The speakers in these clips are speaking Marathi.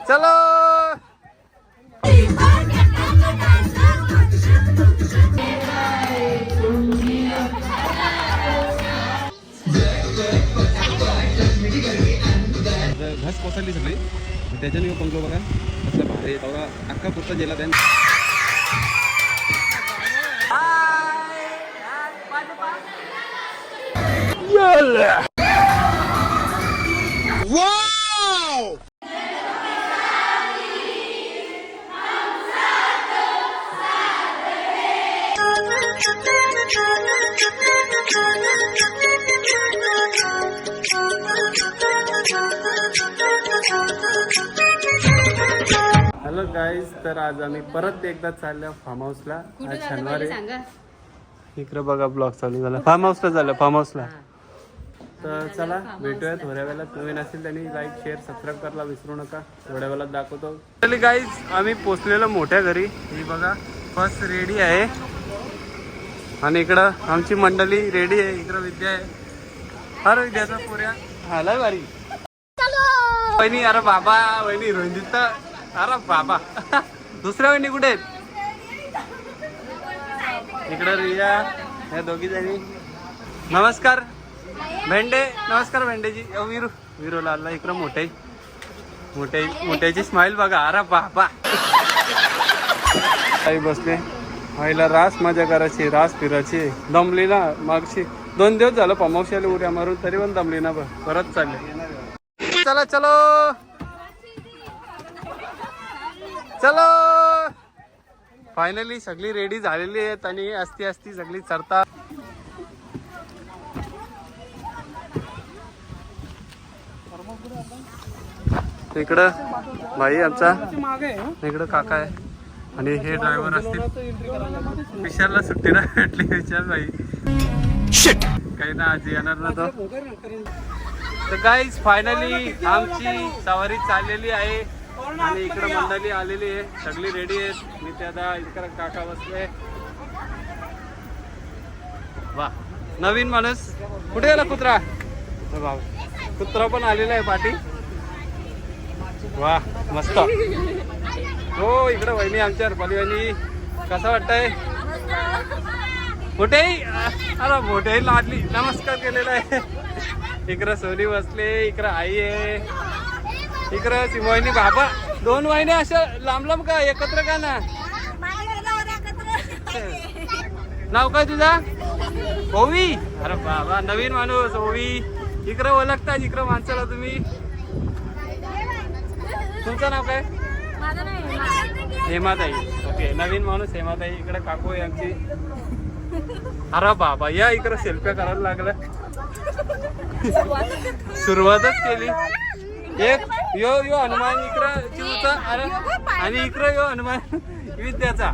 चलो घस कोसळली सगळी त्याच्याने पंखो बघा कसला भारी तेवढा अख्खा पुरता गेला त्यांनी हॅलो गाईज, तर आज आम्ही परत एकदा चाललो फार्म हाऊसला. आज शनिवार आहे. इकडे बघा ब्लॉग चालू झाला. फार्म हाऊसला झालं, फार्म हाऊसला. तर चला भेटूया थोड्या वेळात. नवीन असेल त्यांनी लाईक शेअर सबस्क्राईब करायला विसरू नका. थोड्या वेळात दाखवतो. चला गाईज, आम्ही पोचलेलो मोठ्या घरी. ही बघा बस रेडी आहे आणि इकडं आमची मंडळी रेडी आहे. इकडं विद्या आहे. अरे विद्याचा पोऱ्या आलाय भारी. वहिनी अरे बाबा, वहिनी रोहित. अरे बाबा दुसऱ्या वहिनी कुठे आहेत? इकडं रिया, या दोघी जणी. नमस्कार भेंडे. नमस्कार भेंडेजी. विरू विरूला आला. इकडं मोठ्याची स्माइल बघा. अरे बाबा काही बसले. आईला रास मजा करायची, रास फिरायची. दमली ना मागची 2 दिवस झालं पमावशाला उड्या मारून, तरी पण दमली ना. परत चालले. चला चलो चलो. फायनली सगळी रेडी झालेली आहेत आणि असती सगळी चढता. इकडं भाई आमचा, इकडं काका आहे आणि हे ड्रायव्हर असतील. विशालला सुट्टी ना भेटली. विशाल भाई काही ना आज येणार ना तो. तर गाईज फायनली आमची सवारी चाललेली आहे आणि इकडे मंडळी आलेली आहे. सगळी रेडी आहेत. मी त्या इकडे काका बसले. वा नवीन माणूस. कुठे गेला कुत्रा? कुत्रा पण आलेला आहे पाठी. वा मस्त. हो इकडे वहिनी आमच्या रुपाली वहिनी. कसं वाटतंय? मोठेही अरे मोठेही लाडली. नमस्कार केलेला आहे. इकडं सोनी बसले. इकडं आई आहे. इकडं सिमोहिनी बाबा. 2 वहिनी अशा लांब लांब का एकत्र का ना? नाव काय तुझा? ओवी. अरे बाबा नवीन माणूस ओवी. इकडं ओळखता इकडं माणसाला तुम्ही. तुमचं नाव काय? हेमाताई. ओके नवीन माणूस हेमाताई. इकडे काकू आहे आमची. अरे बाबा या इकडं सेल्फ्या करायला लागलं. सुरुवातच केली. एक यो हनुमान इकडं चिवचा. अरे आणि इकडं यो हनुमान विद्याचा.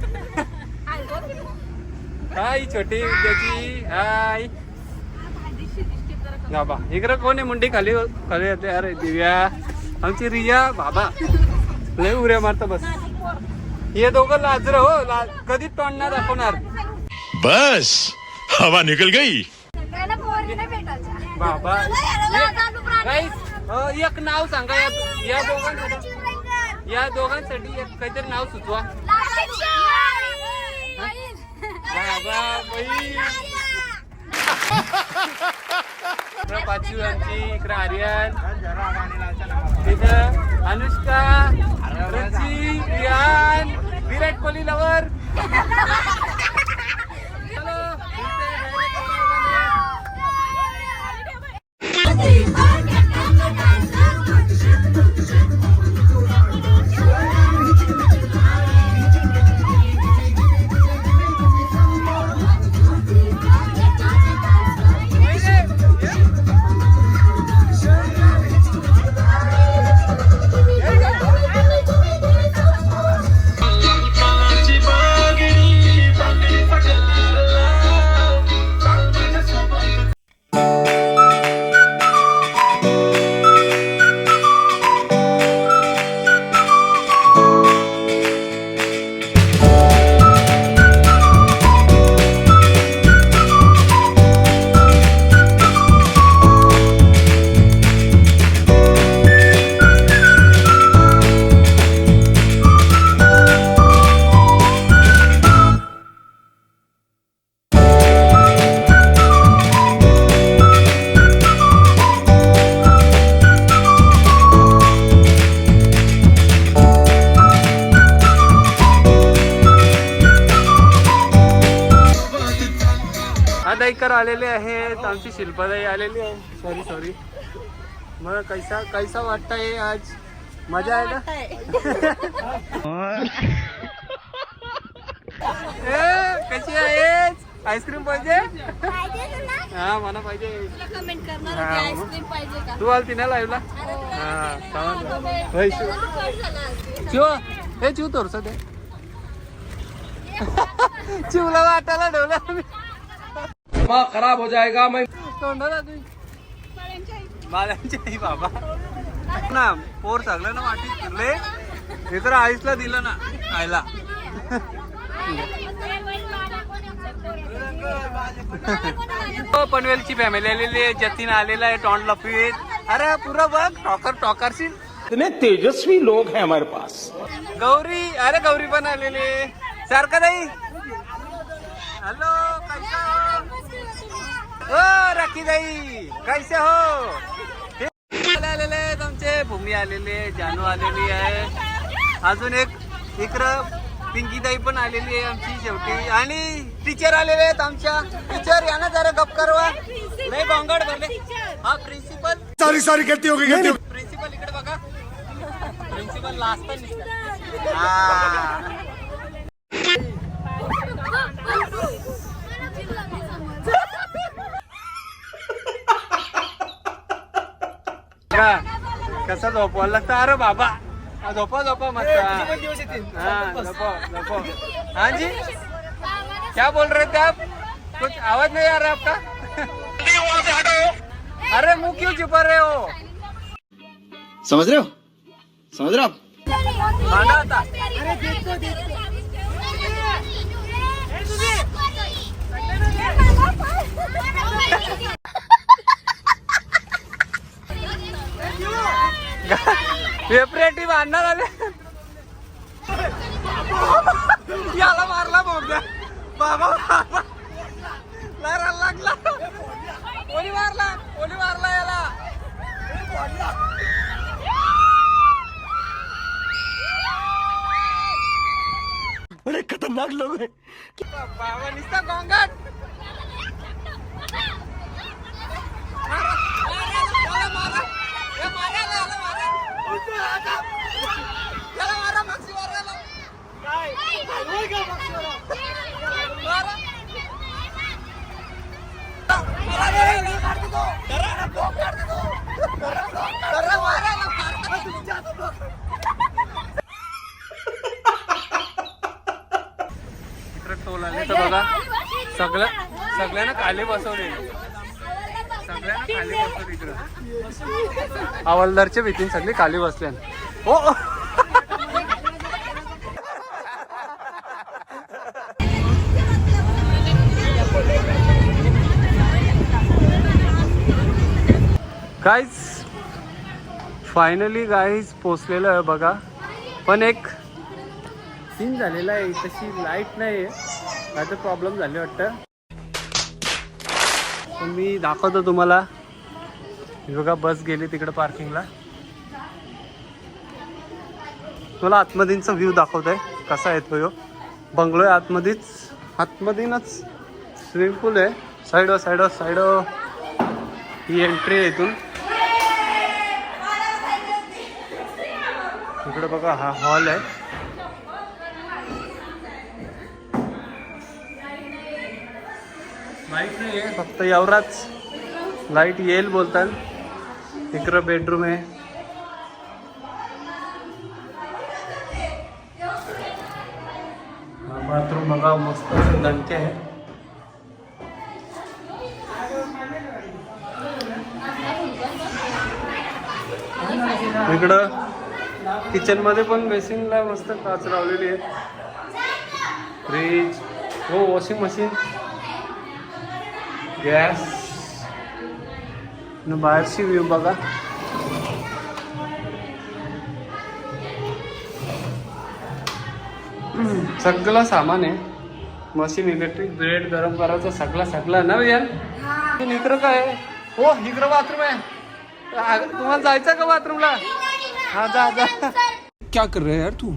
हाय छोटी विद्याची. हाय बाबा. इकडं कोण आहे? मुंडी खाली खाली येते. अरे दिव्या आमची. रिया बाबा लय उऱ्या मारता. बस हे दोघं लाजर हो. कधी तोंड ना दाखवणार. बस हवा निकल गई. बाबा एक नाव सांगा या दोघांसाठी. या दोघांसाठी एक काहीतरी नाव सुचवा. बाबा पाचवी आमची. इकडे आर्यन. तिथं अनुष्का, रची, रियान, विराट कोहली लवर. दहीकर आलेले आहेत, आमची शिल्पादाई आलेली आहे. सॉरी. मग कैसा वाटतंय आज? मजा आहे का? कशी आहेस? आईस्क्रीम पाहिजे? हा मला पाहिजे. तू आलती ना लाईव्हला? हे चिव तोरस ते चिवला वाटायला ठेवला खराब हो जाएगा. मैं तोंडाला बाळांची आई बाबा ना पोर सगळं ना वाटीत फिरले. हे तर आईसला दिलं ना आईला. पनवेलची फॅमिली आलेली आहे. जतीन आलेला आहे टॉन्ट लफीत. अरे पुरा बघ टॉकरशील. इतने तेजस्वी लोग हैं हमारे पास. गौरी पण आलेली. सारखा ताई हॅलो कैसा हो राखी ताई कैसे हो. आलेले आहेत आमचे भूमी आलेले, जानू आलेली आहे. अजून एक इकडं पिंकी ताई पण आलेली आहे आमची शेवटी. आणि टीचर आलेले आहेत आमच्या. टीचर या ना जरा गप करवा. नाही गोंगाट भरले. हा प्रिन्सिपल सारी करती होगी. प्रिन्सिपल इकडे बघा. प्रिन्सिपल लास्ट कसा झोपवायला लागतं. अरे बाबा झोपा मस्त. हाँ झोपो. हाँ जी क्या बोल रहे थे आप? कुछ आवाज नहीं आ रहा आपका. अरे मुंह क्यों छुपा रहे हो? समझ रहे हो आप? माना आता. वेपरेटिव आणणार आले. याला मारला बोगदा बाबा. लागला. कोणी मारला याला. बड़े खतरनाक लोग हैं. बाबा निस्ता गोंगाट. टोल आले तर बघा सगळ्यांना खाली बसवले. इकडं हवालदारच्या भीतीने सगळी खाली बसल्या. हो गाईज फायनली गाईज पोचलेलं आहे बघा. पण एक सीन झालेला आहे. तशी लाईट नाही आहे. काय तर प्रॉब्लेम झाले वाटतं. पण मी दाखवतो तुम्हाला. बघा बस गेली तिकडे पार्किंगला. तुला आतमधींचा व्ह्यू दाखवतोय कसा येतो ह्यो. बंगलो आहे आतमधीनच स्विमिंग पूल आहे. साईडवर ही एंट्री आहे इथून. इकडे बघा हा हॉल आहे. लाईट नाही आहे फक्त एवढाच. लाईट येईल बोलतात. इकडं बेडरूम आहे. बाथरूम बघा मस्त दणके आहे. इकडं किचन मध्ये पण बेसिनला मस्त काच लावलेली आहे. फ्रीज हो वॉशिंग मशीन गॅस. बाहेरची व्ह्यू बघा. सगळं सामान आहे. मशीन इलेक्ट्रिक ब्रेड गरम करायचं सगळं ना यार. इकडं काय आहे? हो इकडं बाथरूम आहे. तुम्हाला जायचं का बाथरूमला? हाँ जा. क्या कर रहे हैं यार तू?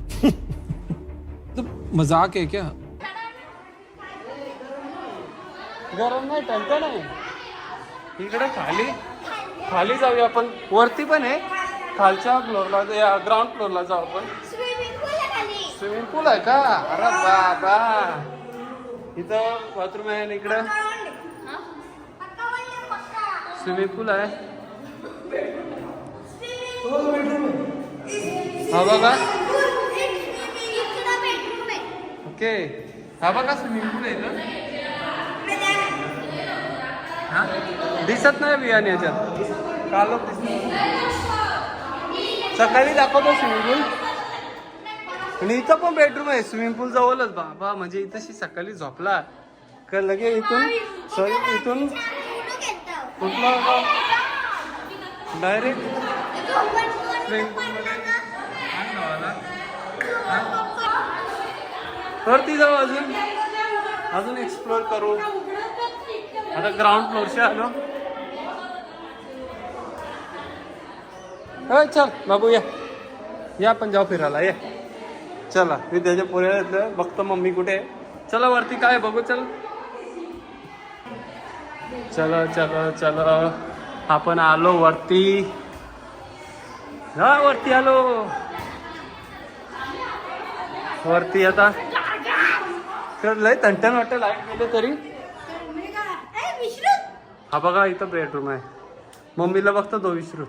तो मजाक है क्या? गरम नाही टंटन आहे. इकडे खाली खाली जाऊया आपण. वरती पण आहे, खालच्या फ्लोअरला ग्राउंड फ्लोअरला जाऊ आपण. स्विमिंग पूल आहे का? अरे बाबा, इथं बाथरूम आहे आणि इकडं स्विमिंग पूल आहे. हा बघा. ओके, हा बघा स्विमिंग पूल आहे इथं. हा दिसत नाही बियाणे याच्यात, कालो दिसत. सकाळी दाखवतो स्विमिंग पूल. आणि इथं पण बेडरूम आहे स्विमिंग पूल जवळच. बाबा म्हणजे इथंशी सकाळी झोपला का लगे इथून सॉरी इथून कुठला डायरेक्ट स्विमिंग पूल मध्ये वरती जाऊ. अजून एक्सप्लोर करू. आता ग्राउंड फ्लोअरशी आलो. चल बाबू या पण जाऊ फिरायला. ये चला, मी त्याच्या पोऱ्याला बघतो मम्मी कुठे. चला वरती काय बघू. चलो आपण आलो वरती. हा वरती आलो. वरती आता लय टंटन वाटत लाईट गेले तरी. हा बघा इथं बेडरूम आहे. मम्मीला बघतो तो विसरू.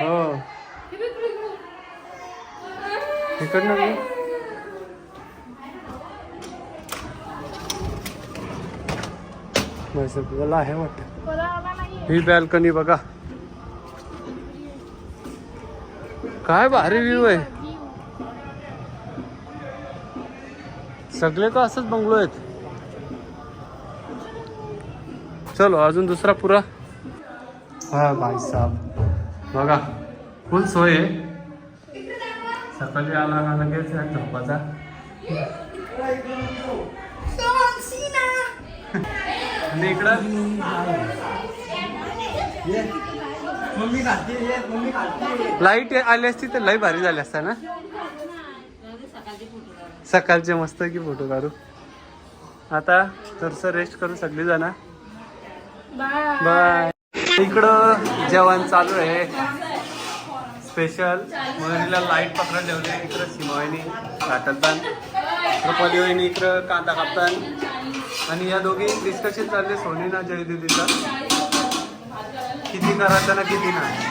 हो इकडनं तुला आहे वाटत. ही बॅल्कनी बघा, काय भारी व्ह्यू आहे. सगळे तर असंच बंगलो आहेत. चलो अजून दुसरा पुरा. हा भाई साहब बघा, फुल सोय आहे. सकाळी आला का लगेच झोपाचा. आणि इकडं लाईट आली असती तर लई भारी झाली असता ना. सकाळचे मस्त की फोटो काढू. आता थोडंसं रेस्ट करू सगळी जण. बाय. इकडं जेवण चालू आहे स्पेशल. मयुरीला लाईट पकडून ठेवले. इकडं सीमावाहिनी काटतात, रुपाली वहिनी इकडं कांदा कापतात. आणि या दोघी डिस्कशन चालले सोनीना जयदीदीचा, किती करायचं ना किती नाही.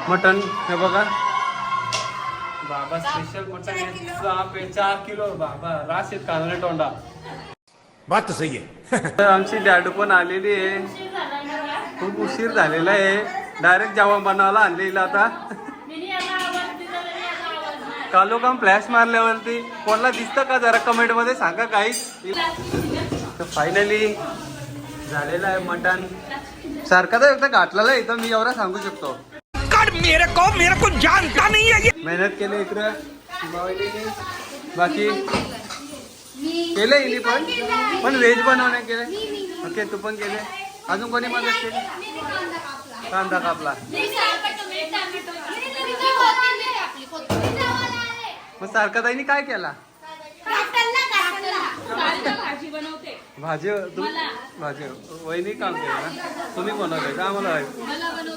मटन हे बघा बाबा, स्पेशल मटन 4 किलो. बाबा रास येत कांदे तोंडा. बात तो सही है. आमची डॅडू पण आलेली आहे. खूप उशीर झालेला आहे. डायरेक्ट जेवण बनवायला आणलेला. आता कालो काम फ्लॅश मारल्यावरती कोणाला दिसतं का जरा कमेंट मध्ये सांगा काहीच. तर फायनली झालेलं आहे मटण. सारखा तर एकदा घातलेला आहे इथं, मी एवढा सांगू शकतो. मेरे को जानता नहीं है. मेहनत केली इकडं बाकी केलं हिने पण व्हेज बनवणे केले. ओके तू पण केले. अजून कोणी मदत केली? कांदा कापला. मग सारखा ताईने काय केला? भाजी तू भाजी वहिनी काम केलं ना. तुम्ही बनवलंय का? आम्हाला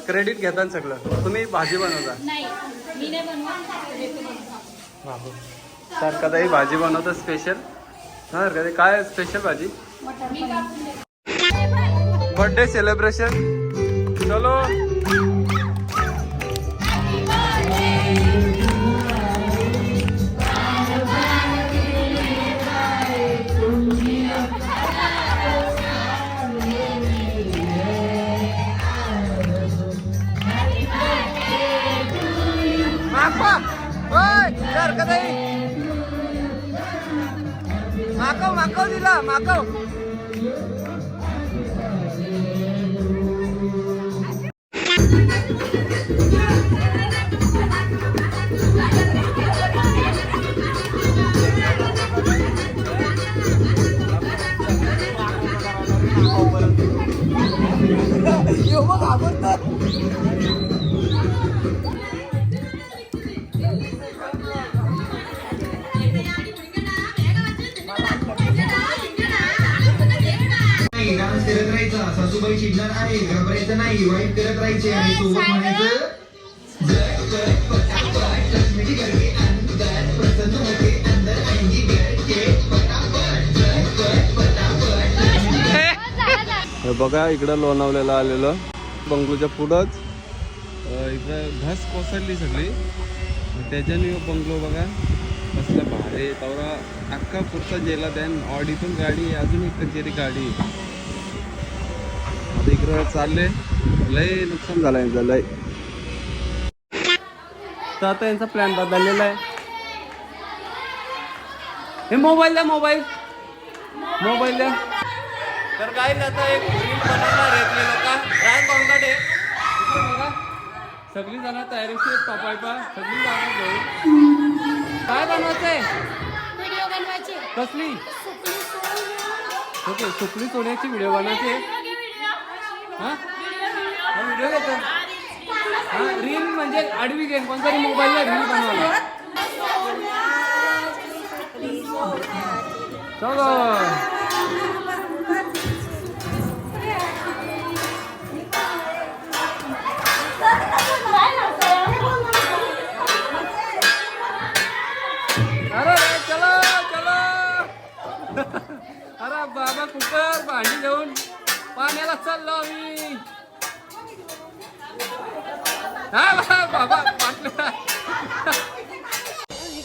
क्रेडिट घेता सगळं. तुम्ही भाजी बनवता. सारखा ताई भाजी बनवता स्पेशल. हा काय स्पेशल भाजी? Birthday celebration. चलो माकव दिला माकव. सासूबाई चिडणार आहे, घाबरायचं नाही, वाईट करत राहायचे आणि सोबत म्हणायचं जग कर पटापट, लक्ष्मीची गडके अंतर, प्रसन्न होते अंदर आएंगी गडके पटापट, जग कर पटापट, लक्ष्मीची हे बघा इकडं लोणावल्याला आलेलं बंगलोच्या पुढंच इकडं घास कोसळली सगळी, त्याच्याने बंगलो बघा कसला भारी तवरा अख्खा पुरता जेला त्यान ऑडीतून गाडी आहे, अजून एक कचेरी गाडी आहे. आता इकडं चालले, लय नुकसान झालं यांचं लय. तर आता यांचा प्लॅन बदललेला आहे. हे मोबाईल द्या, मोबाईल द्या. तर काय आता एक रील बनवणार आहेत हे लोक राय बॉंगाडे बघा, सगळी जण तयारीशी पापायपा सगळी जाणार घेऊन. काय बनवायचंय? व्हिडिओ बनवायचे. कसली? ओके, सुकली सोन्याची व्हिडिओ बनवायची. हा व्हिडिओ घेतो. हा रील म्हणजे आडवी गेम कोणतरी मोबाईलला रील बनवायला. चलो अरे चलो चलो. अरे बाबा कुकर भांडी घेऊन पाण्याला चाललो आम्ही. हा बाबा पाटलं.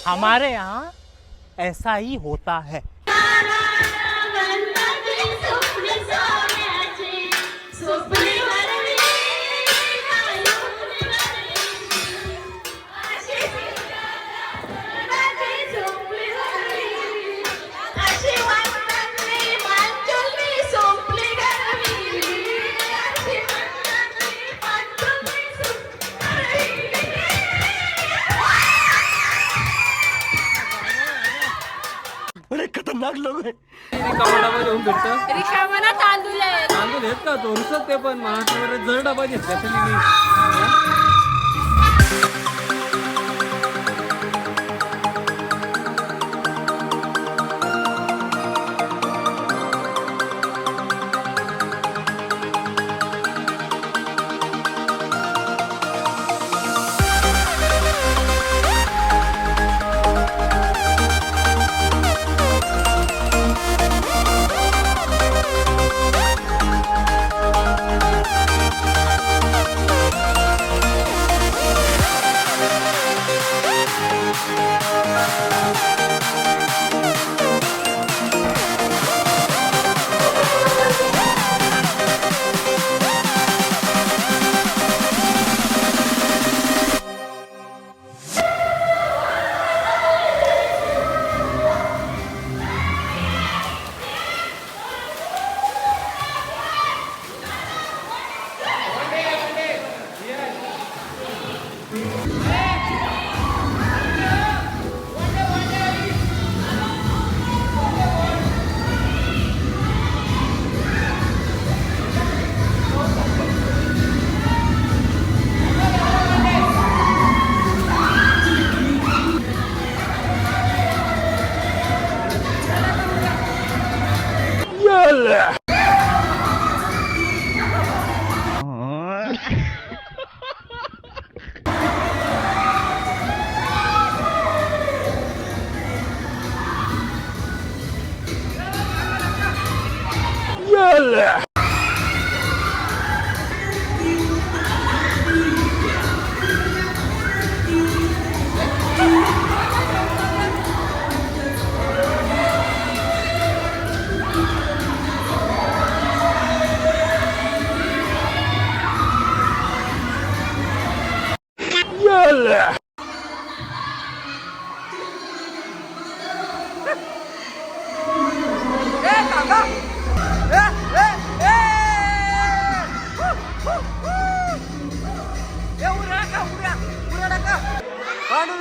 हमारे यहाँ ऐसा ही होता है. खतरनाक लोक आहे. डबा घेऊन भेटतं. रिकामा तांदूळ आहे. तांदूळ घेत का दोनच ते पण महाराष्ट्रामध्ये जर डबा घेतला त्याच्याने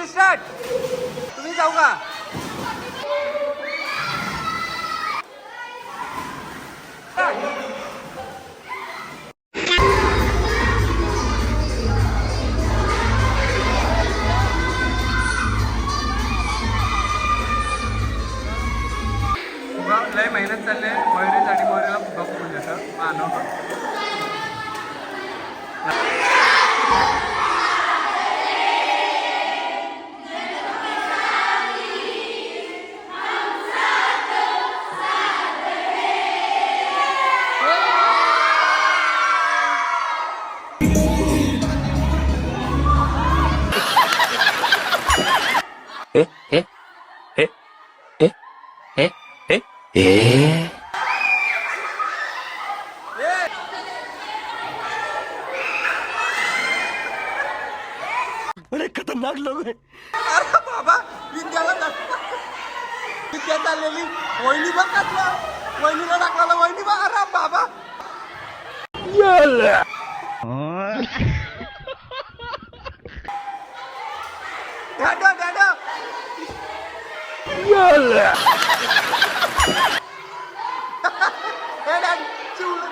स्टार्ट. तुम्ही जाऊ का? लय मेहनत चालली आहे मयुरीसाठी. मयुरीला फुगा फुगून देतं मानव बड़े खतरनाक लोग हैं. अरे बाबा विद्याला विद्या चाललेली वहिनी बघ टाकला वहिनीला टाकला वहिनी बघ अरे बाबा डॅडो डॅडो हे डॅड चिवलं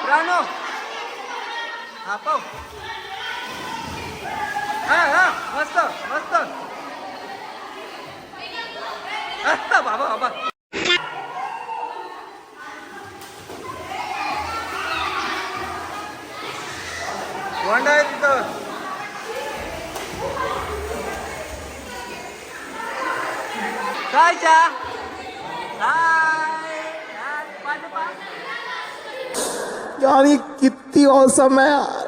रानो हा पाव हा हा मस्त मस्त बाबा बाबा वंडा आहे तिथं काय चहा यानी किती औसम है यार.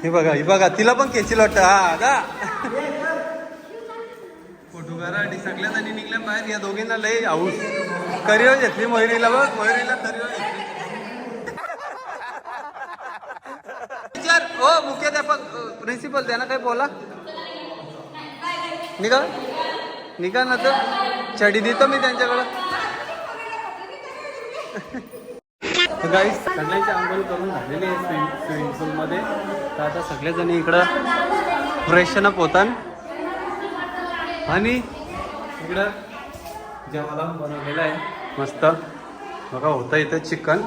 ही बघा तिला पण केशील वाटतं हा दा फोटो करा आणि सगळ्या जणी निघल्या बाहेर या दोघींना लय हाऊस करिअर घेतली मयुरीला बघ मयुरीला करिअर घेतली टीचर हो मुख्याध्यापक प्रिन्सिपल त्यांना काही बोला निघा ना तर छडी देतो मी त्यांच्याकडं गाईस सगळ्यांची आंघोळ करून झालेली आहे स्विमिंग पूलमध्ये तर आता सगळेजण इकडं फ्रेशन अप होतात आणि इकडं जेवायला बनवलेलं आहे मस्त बघा होतं इथं चिकन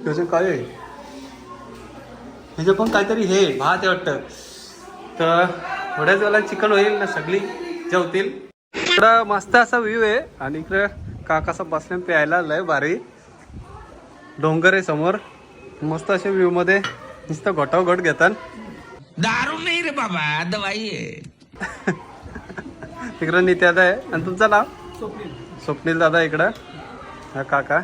त्याचं काय आहे ह्याचं पण काहीतरी हे भात आहे वाटतं तर थोड्याच वेळेला चिकन होईल ना सगळी जेवतील इकडं मस्त असा व्ह्यू आहे आणि इकडं काकासा बसल्या प्यायला लय भारी डोंगर आहे समोर मस्त अशा व्ह्यू मध्ये नुसतं घोटाव घोट घेतात दारू नहीं रे बाबा दवाई है. तिकडं नित्यादा आहे आणि तुमचं नाव स्वप्नील दादा इकडं हा काका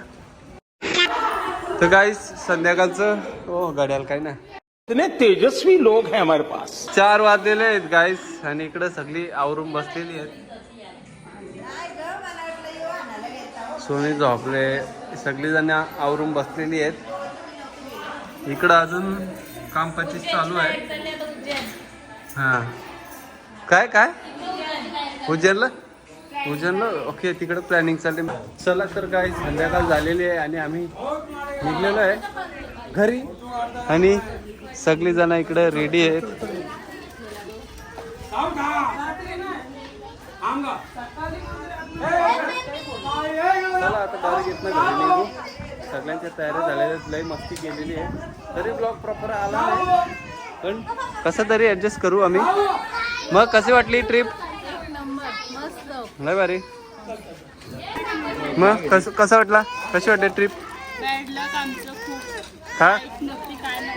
तर गाईस संध्याकाळचं हो घड्याल काय ना इतने तेजस्वी लोग हैं हमारे पास. 4 वाजलेले आहेत गाईस आणि इकडं सगळी आवरून बसलेली आहेत सोनी झोपले सगळी जण आवरून बसलेली आहेत इकडं अजून काम 25 चालू आहे हा काय काय उज्जैनला ओके तिकडं प्लॅनिंग चालली चला तर काय संध्याकाळ झालेली आहे आणि आम्ही निघलेलो आहे घरी आणि सगळी जण इकडे रेडी आहेत चला आता डायरेक्ट इथनं घरी निघू सगळ्यांच्या तयारी झालेल्या आहेत लई मस्ती केलेली आहे तरी ब्लॉग प्रॉपर आला नाही पण कसं तरी ऍडजस्ट करू आम्ही मग कशी वाटली ट्रिप नाही भारी मग कसं वाटला कशी वाटली ट्रिप हा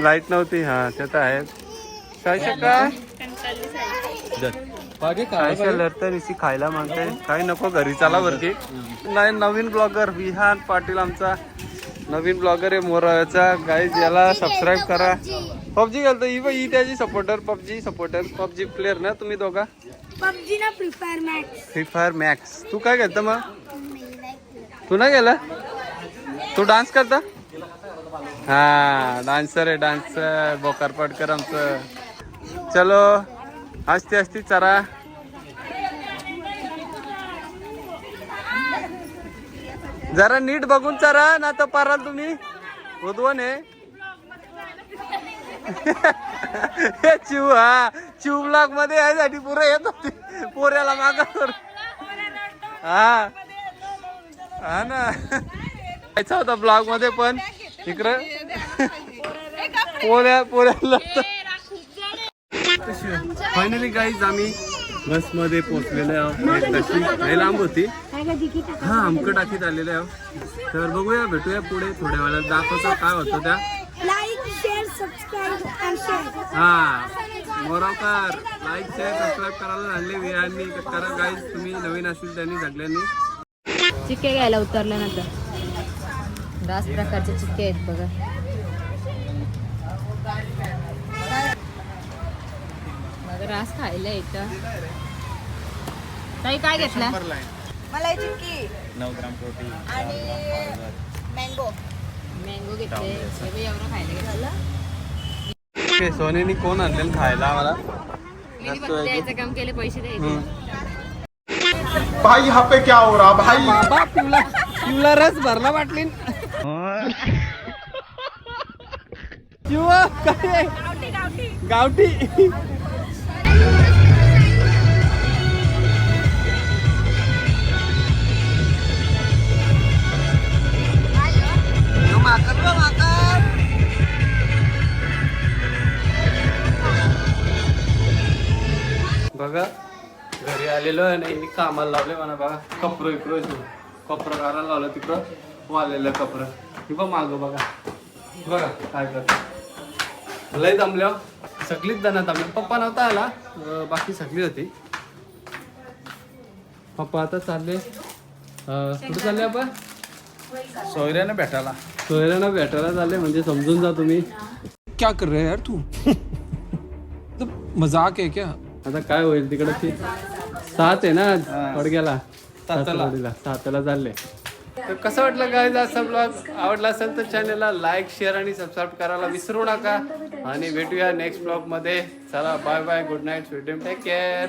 लाईट नव्हती हा ते तर आहे काय शक्का निशी खायला मागते काही नको घरी चला वरती नाही नवीन ब्लॉगर विहान पाटील आमचा नवीन ब्लॉगर आहे मोराचा गाईज याला सबस्क्राईब करा पबजी घालतो ही त्याची सपोर्टर पबजी प्लेअर ना तुम्ही दोघा पबजी ना फ्री फायर मॅक्स तू काय घालतं मग तू नाही गेला तू डान्स करता हा डान्सर आहे डान्सर बोकार पाटकर आमचं चलो असती चरा जरा नीट बघून चरा ना तर पाराल तुम्ही उद्वन आहे हे चिव ब्लॉग मध्ये यासाठी पुरं येत होती पोऱ्याला मागा कर हा ना यायचा होता ब्लॉग मध्ये पण इकडं पोऱ्याला फायनली गाईज आम्ही बस मध्ये पोहोचलेलो आहोत काही लांब होती हा आमकं टाकीत आलेले आहोत तर बघूया भेटूया पुढे थोड्या वेळात दाखवतो काय होतं त्या हा मोरावकर लाईक शेअर सबस्क्राईब करायला आणले विहांनी करा गाईज तुम्ही नवीन असतील त्यांनी सगळ्यांनी चिक्के घ्यायला उतरल्यानंतर 10 प्रकारचे चिक्के आहेत बघा. बघा रास खायला येतं. ताई काय घेतला? मलाई चिक्की 9 ग्राम प्रोटीन आणि मँगो. मँगो घेतले. हे बघ एवढं खायला घेतलं. सोनेनी कोण आणलेलं खायला आम्हाला? मी फक्त द्यायचं काम केले, पैसे द्यायचे. भाई यहाँ पे क्या हो रहा भाई? बाबा पिवला रस भरला वाटली. किंवा काय गावठी. बघा घरी आलेलो आहे नाही कामाला लावले म्हणा. बघा कपरं कपरं करायला लावलं तिकडं वालेलं कपरं. की बघ मागं बघा बघा काय करत लय जमल्यावर सगळीच जण जमल्या. पप्पा नव्हता आला, बाकी सगळी होती. पप्पा आता चालले कुठे चालले आपण? सोयऱ्याने भेटायला. सोयऱ्यांना भेटायला चालले. म्हणजे समजून जा तुम्ही. क्या कर रहे हैं यार तू? मजाक है क्या? आता काय होईल तिकडे ती 7 आहे ना पडग्याला, साताला चालले. तर कसं वाटलं काय असा ब्लॉग? आवडला असेल तर चॅनलला लाईक शेअर आणि सबस्क्राईब करायला विसरू नका. आणि भेटूया नेक्स्ट ब्लॉग मध्ये. चला bye bye, good night, sweet dream, take care.